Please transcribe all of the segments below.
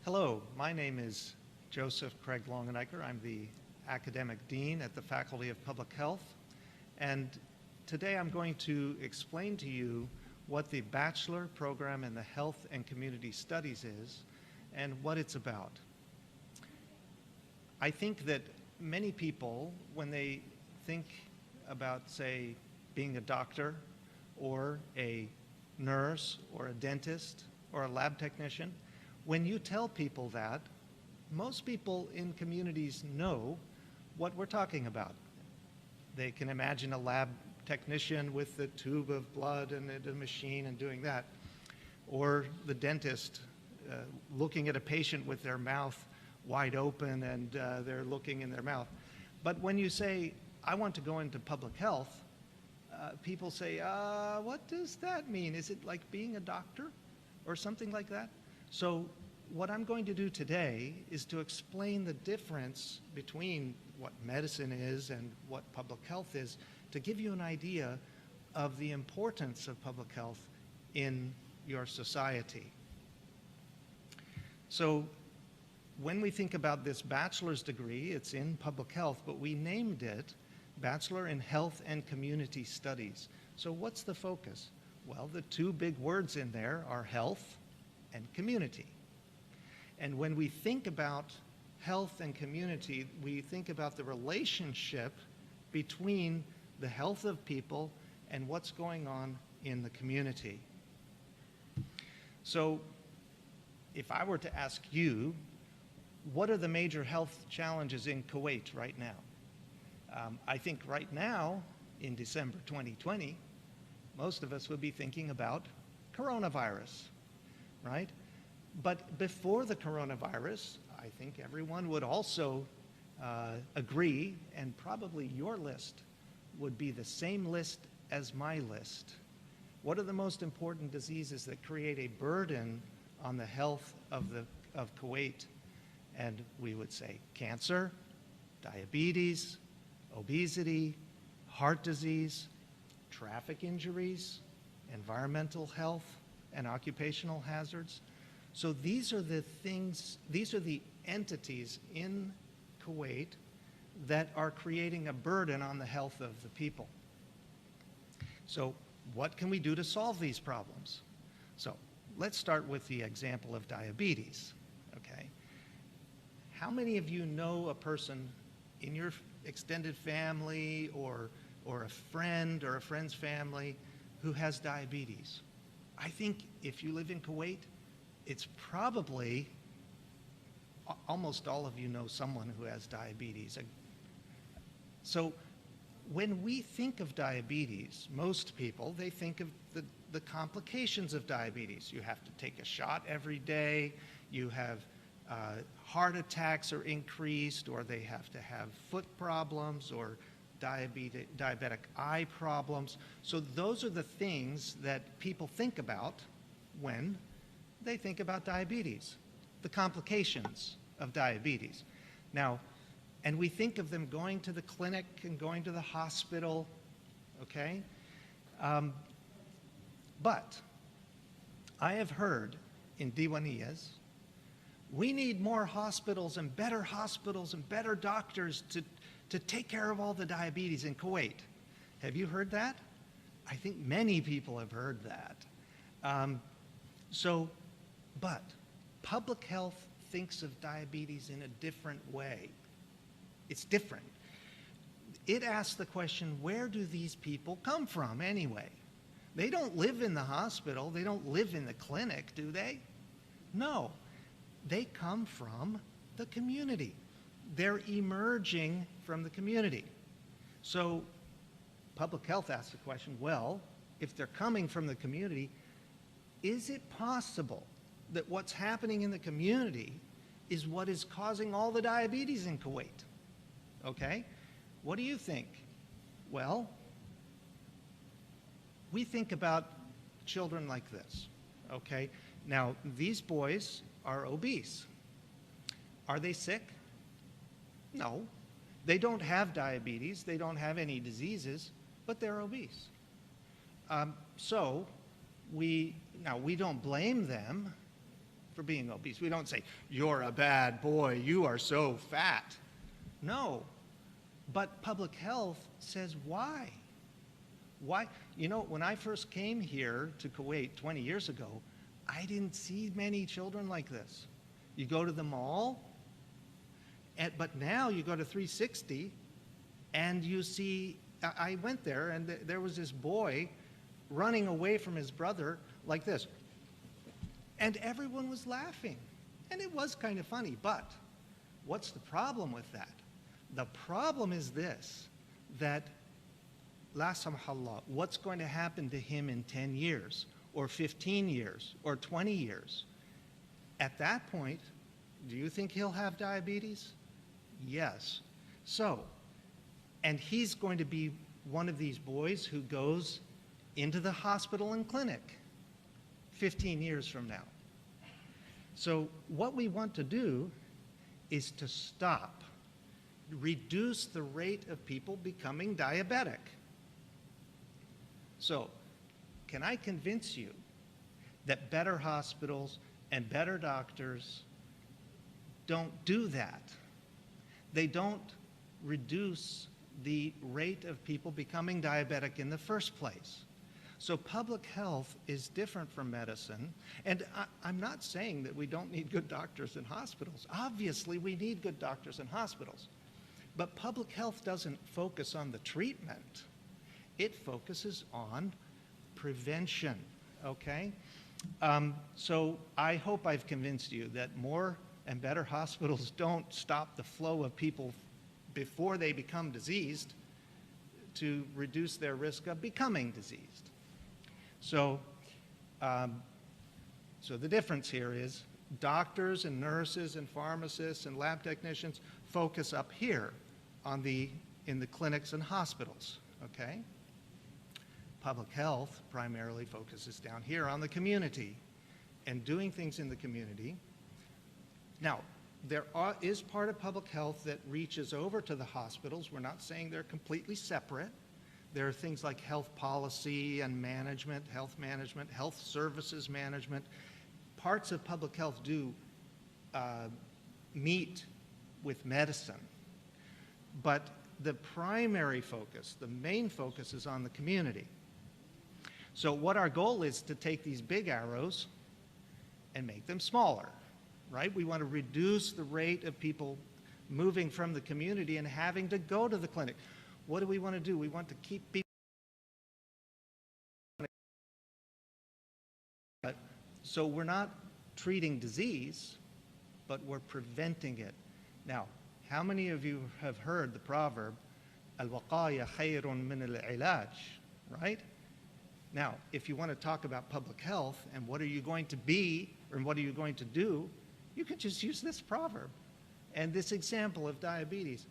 Hello, my name is Joseph Craig Longenecker. I'm the Academic Dean at the Faculty of Public Health, and today I'm going to explain to you what the Bachelor Program in the Health and Community Studies is and what it's about. I think that many people, when they think about, say, being a doctor or a nurse or a dentist or a lab technician, when you tell people that, most people in communities know what we're talking about. They can imagine a lab technician with a tube of blood and a machine and doing that, or the dentist looking at a patient with their mouth wide open and they're looking in their mouth. But when you say, I want to go into public health, people say, what does that mean? Is it like being a doctor or something like that? So what I'm going to do today is to explain the difference between what medicine is and what public health is, to give you an idea of the importance of public health in your society. So when we think about this bachelor's degree, it's in public health, but we named it Bachelor in Health and Community Studies. So what's the focus? Well, the two big words in there are health and community. And when we think about health and community, we think about the relationship between the health of people and what's going on in the community. So if I were to ask you, what are the major health challenges in Kuwait right now? I think right now, in December 2020, most of us would be thinking about coronavirus, right? But before the coronavirus, I think everyone would also agree, and probably your list would be the same list as my list. What are the most important diseases that create a burden on the health of Kuwait? And we would say cancer, diabetes, obesity, heart disease, traffic injuries, environmental health, and occupational hazards. So these are the things, these are the entities in Kuwait that are creating a burden on the health of the people. So what can we do to solve these problems? So let's start with the example of diabetes, okay? How many of you know a person in your extended family or a friend or a friend's family who has diabetes? I think if you live in Kuwait, it's probably almost all of you know someone who has diabetes. So when we think of diabetes, most people, they think of the complications of diabetes. You have to take a shot every day, you have heart attacks are increased, or they have to have foot problems or diabetic eye problems. So those are the things that people think about when they think about diabetes, the complications of diabetes. Now, and we think of them going to the clinic and going to the hospital, okay? But I have heard in Diwaniyas, we need more hospitals and better doctors to take care of all the diabetes in Kuwait. Have you heard that? I think many people have heard that. But public health thinks of diabetes in a different way. It's different. It asks the question, where do these people come from anyway? They don't live in the hospital, they don't live in the clinic, do they? No, they come from the community. They're emerging from the community. So public health asks the question, well, if they're coming from the community, is it possible that what's happening in the community is what is causing all the diabetes in Kuwait? Okay? What do you think? Well, we think about children like this, okay? Now, these boys are obese. Are they sick? No. They don't have diabetes, they don't have any diseases, but they're obese. So we don't blame them for being obese. We don't say, you're a bad boy, you are so fat. No, but public health says why? Why? You know, when I first came here to Kuwait 20 years ago, I didn't see many children like this. You go to the mall, but now you go to 360 and you see, I went there and there was this boy running away from his brother like this. And everyone was laughing. And it was kind of funny, but what's the problem with that? The problem is this, that la samhallah, what's going to happen to him in 10 years, or 15 years, or 20 years? At that point, do you think he'll have diabetes? Yes. So, and he's going to be one of these boys who goes into the hospital and clinic 15 years from now. So what we want to do is to stop, reduce the rate of people becoming diabetic. So, can I convince you that better hospitals and better doctors don't do that? They don't reduce the rate of people becoming diabetic in the first place. So public health is different from medicine. And I'm not saying that we don't need good doctors in hospitals. Obviously, we need good doctors in hospitals. But public health doesn't focus on the treatment. It focuses on prevention, okay? So I hope I've convinced you that more and better hospitals don't stop the flow of people before they become diseased to reduce their risk of becoming diseased. So, so the difference here is doctors and nurses and pharmacists and lab technicians focus up here on in the clinics and hospitals, okay? Public health primarily focuses down here on the community and doing things in the community. Now, there is part of public health that reaches over to the hospitals. We're not saying they're completely separate. There are things like health policy and management, health services management. Parts of public health do meet with medicine. But the primary focus, the main focus is on the community. So what our goal is to take these big arrows and make them smaller, right? We want to reduce the rate of people moving from the community and having to go to the clinic. What do we want to do? We want to keep people. So we're not treating disease, but we're preventing it. Now, how many of you have heard the proverb, al-waqaya khayrun min al-ilaj, right? Now, if you want to talk about public health and what are you going to be or what are you going to do, you can just use this proverb and this example of diabetes.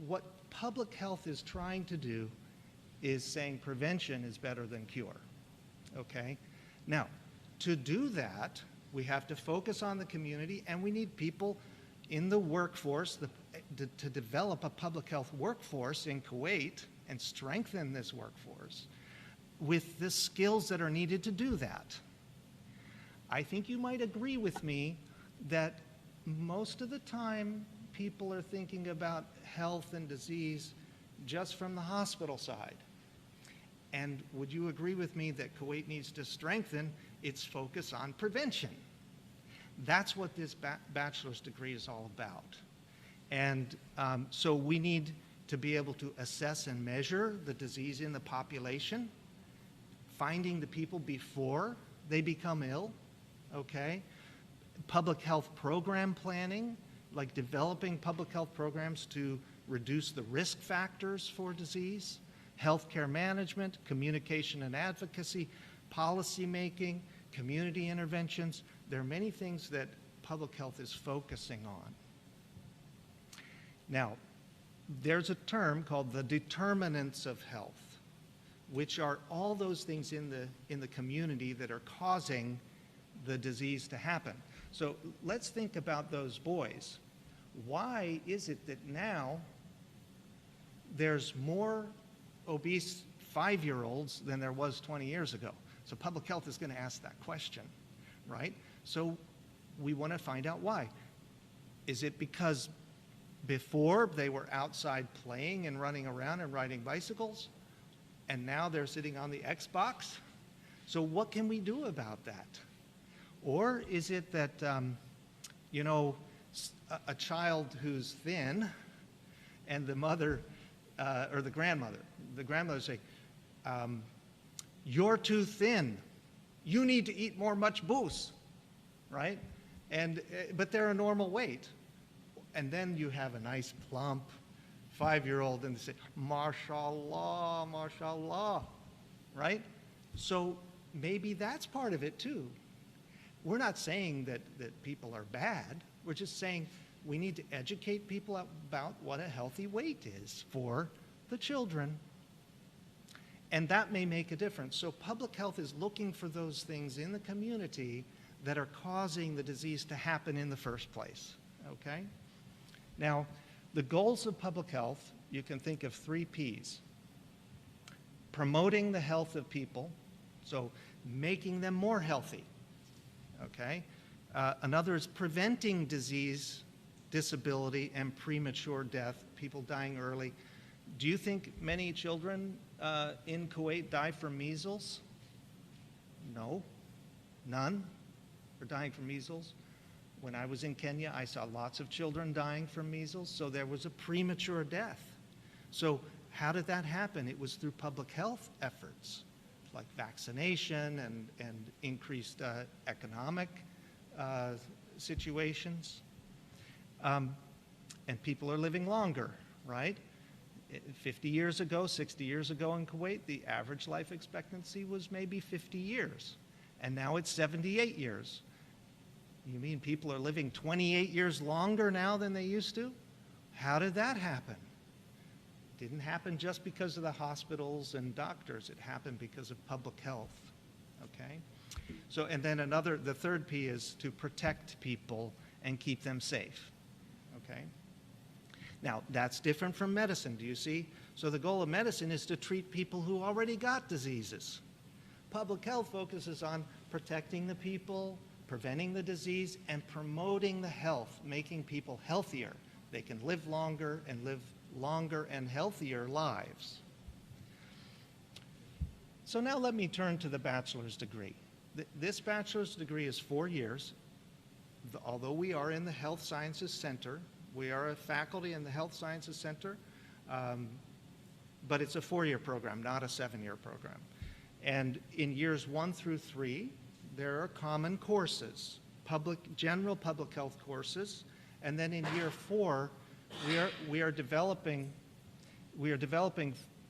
What public health is trying to do is saying prevention is better than cure, okay? Now, to do that, we have to focus on the community and we need people in the workforce to develop a public health workforce in Kuwait and strengthen this workforce with the skills that are needed to do that. I think you might agree with me that most of the time people are thinking about health and disease just from the hospital side. And would you agree with me that Kuwait needs to strengthen its focus on prevention? That's what this bachelor's degree is all about. And so we need to be able to assess and measure the disease in the population, finding the people before they become ill, okay? Public health program planning, like developing public health programs to reduce the risk factors for disease, healthcare management, communication and advocacy, policy making, community interventions. There are many things that public health is focusing on. Now, there's a term called the determinants of health, which are all those things in the community that are causing the disease to happen. So let's think about those boys. Why is it that now there's more obese 5-year-olds than there was 20 years ago? So public health is going to ask that question, right? So we want to find out why. Is it because before they were outside playing and running around and riding bicycles, and now they're sitting on the Xbox? So what can we do about that? Or is it that, you know, a child who's thin and the mother or the grandmother say, you're too thin. You need to eat more much booze, right? But they're a normal weight. And then you have a nice plump 5-year-old and they say, mashallah, mashallah, right? So maybe that's part of it too. We're not saying that people are bad. We're just saying we need to educate people about what a healthy weight is for the children. And that may make a difference. So public health is looking for those things in the community that are causing the disease to happen in the first place, okay? Now, the goals of public health, you can think of 3 Ps. Promoting the health of people, so making them more healthy, okay? Another is preventing disease, disability, and premature death, people dying early. Do you think many children in Kuwait die from measles? No, none are dying from measles. When I was in Kenya, I saw lots of children dying from measles, so there was a premature death. So how did that happen? It was through public health efforts, like vaccination and increased economic situations. And people are living longer, right? 50 years ago, 60 years ago in Kuwait, the average life expectancy was maybe 50 years. And now it's 78 years. You mean people are living 28 years longer now than they used to? How did that happen? It didn't happen just because of the hospitals and doctors. It happened because of public health, okay? So, and then the third P is to protect people and keep them safe, okay? Now, that's different from medicine, do you see? So the goal of medicine is to treat people who already got diseases. Public health focuses on protecting the people, preventing the disease, and promoting the health, making people healthier. They can live longer and healthier lives. So now let me turn to the bachelor's degree. This bachelor's degree is 4 years. Although we are in the Health Sciences Center, we are a faculty in the Health Sciences Center, but it's a 4-year program, not a 7-year program. And in years 1 through 3, there are common courses, general public health courses, and then in year 4, we are developing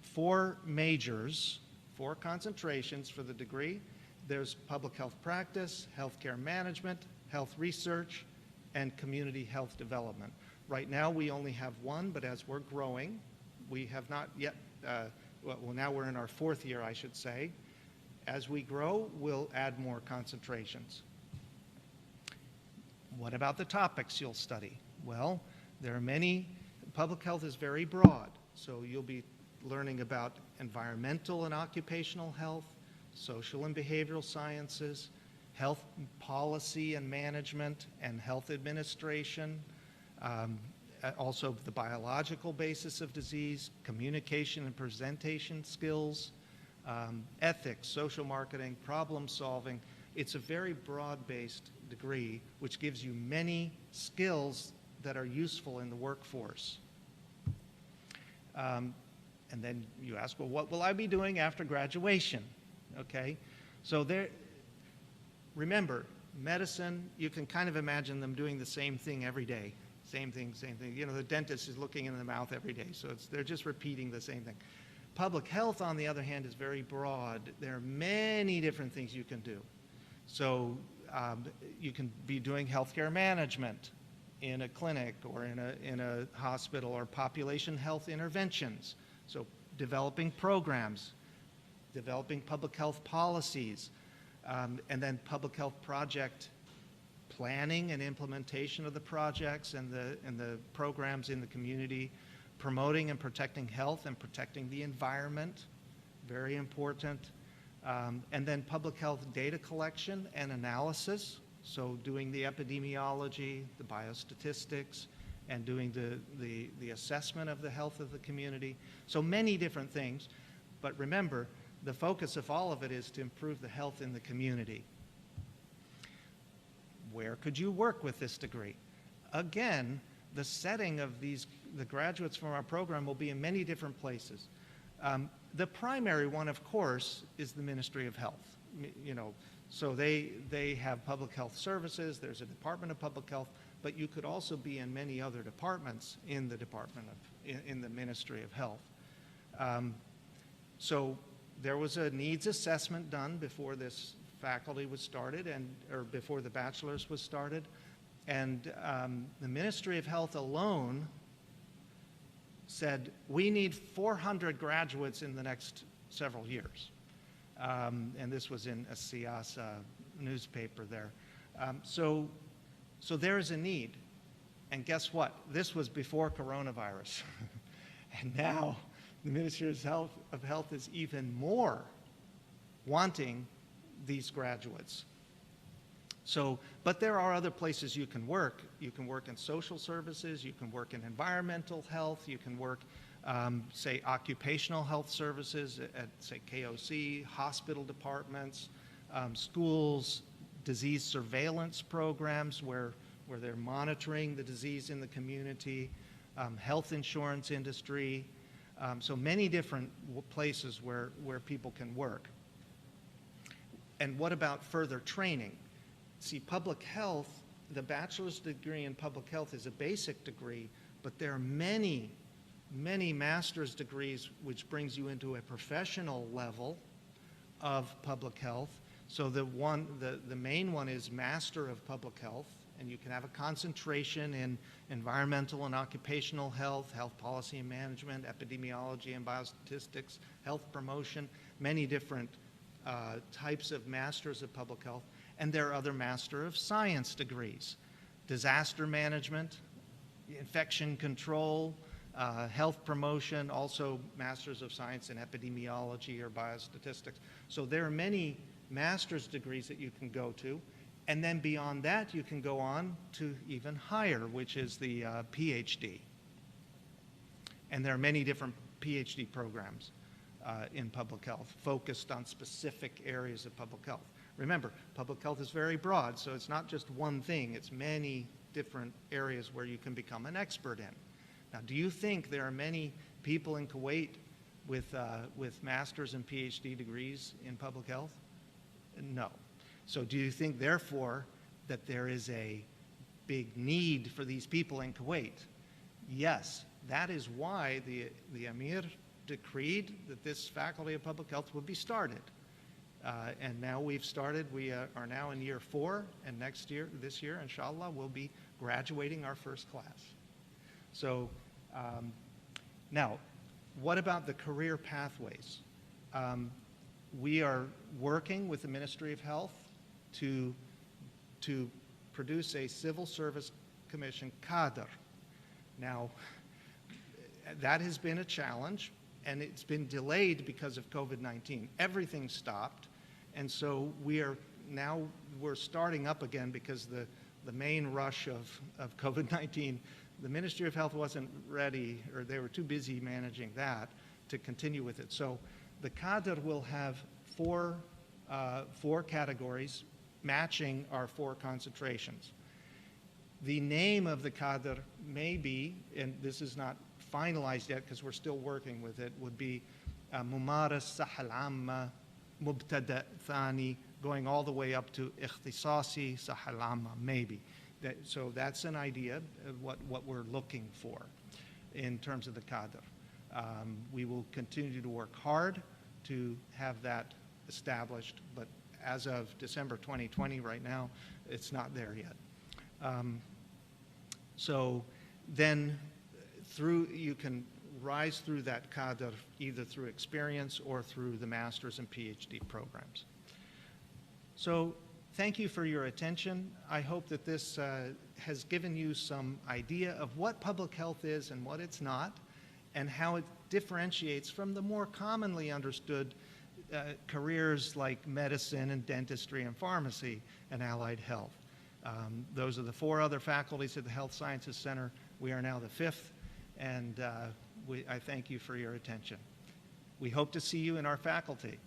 4 majors, 4 concentrations for the degree. There's public health practice, healthcare management, health research, and community health development. Right now we only have 1, but as we're growing, we have not yet, well now we're in our 4th year, I should say. As we grow, we'll add more concentrations. What about the topics you'll study? Well, there are many. Public health is very broad, so you'll be learning about environmental and occupational health, social and behavioral sciences, health policy and management, and health administration, also the biological basis of disease, communication and presentation skills, ethics, social marketing, problem solving. It's a very broad-based degree which gives you many skills that are useful in the workforce. And then you ask, well, what will I be doing after graduation? Okay, so remember, medicine, you can kind of imagine them doing the same thing every day. Same thing, same thing. You know, the dentist is looking in the mouth every day, so they're just repeating the same thing. Public health, on the other hand, is very broad. There are many different things you can do. So you can be doing healthcare management in a clinic or in a hospital, or population health interventions. So developing programs, developing public health policies, and then public health project planning and implementation of the projects and the programs in the community, promoting and protecting health and protecting the environment, very important. And then public health data collection and analysis, So doing the epidemiology, the biostatistics, and doing the assessment of the health of the community. So many different things. But remember, the focus of all of it is to improve the health in the community. Where could you work with this degree? Again, the setting of the graduates from our program will be in many different places. The primary one, of course, is the Ministry of Health. So they have public health services, there's a Department of Public Health, but you could also be in many other departments in the Ministry of Health. So there was a needs assessment done before this faculty was started, or before the bachelor's was started, and the Ministry of Health alone said, we need 400 graduates in the next several years. And this was in a Siyasa newspaper there. So there is a need. And guess what? This was before coronavirus. And now the Ministry of Health is even more wanting these graduates. But there are other places you can work. You can work in social services, you can work in environmental health, you can work, say, occupational health services at, say, KOC, hospital departments, schools, disease surveillance programs where they're monitoring the disease in the community, health insurance industry, so many different places where people can work. And what about further training? See, public health, the bachelor's degree in public health is a basic degree, but there are many, many master's degrees which brings you into a professional level of public health. So the main one is Master of Public Health, and you can have a concentration in environmental and occupational health, health policy and management, epidemiology and biostatistics, health promotion, many different types of Masters of Public Health. And there are other Master of Science degrees, disaster management, infection control, health promotion, also Masters of Science in epidemiology or biostatistics. So there are many master's degrees that you can go to. And then beyond that, you can go on to even higher, which is the PhD. And there are many different PhD programs in public health focused on specific areas of public health. Remember, public health is very broad, so it's not just one thing, it's many different areas where you can become an expert in. Now, do you think there are many people in Kuwait with master's and PhD degrees in public health? No. So do you think, therefore, that there is a big need for these people in Kuwait? Yes. That is why the Amir decreed that this Faculty of Public Health would be started. And now we've started, we are now in year 4, and this year, inshallah, we'll be graduating our first class. So now, what about the career pathways? We are working with the Ministry of Health to produce a Civil Service Commission cadre. Now, that has been a challenge, and it's been delayed because of COVID-19. Everything stopped, and so we're starting up again because the main rush of COVID-19, the Ministry of Health wasn't ready, or they were too busy managing that to continue with it. So the cadre will have four categories matching our 4 concentrations. The name of the cadre may be, and this is not finalized yet because we're still working with it, would be Mumaras Sahha العامة Mubtada Thani, going all the way up to Ikhtisasi Sahha العامة, maybe. So that's an idea of what we're looking for in terms of the cadre. We will continue to work hard to have that established, but as of December 2020 right now, it's not there yet. So then you can rise through that cadre either through experience or through the master's and PhD programs. So thank you for your attention. I hope that this has given you some idea of what public health is and what it's not, and how it differentiates from the more commonly understood careers like medicine and dentistry and pharmacy and allied health. Those are the 4 other faculties at the Health Sciences Center. We are now the 5th, and I thank you for your attention. We hope to see you in our faculty.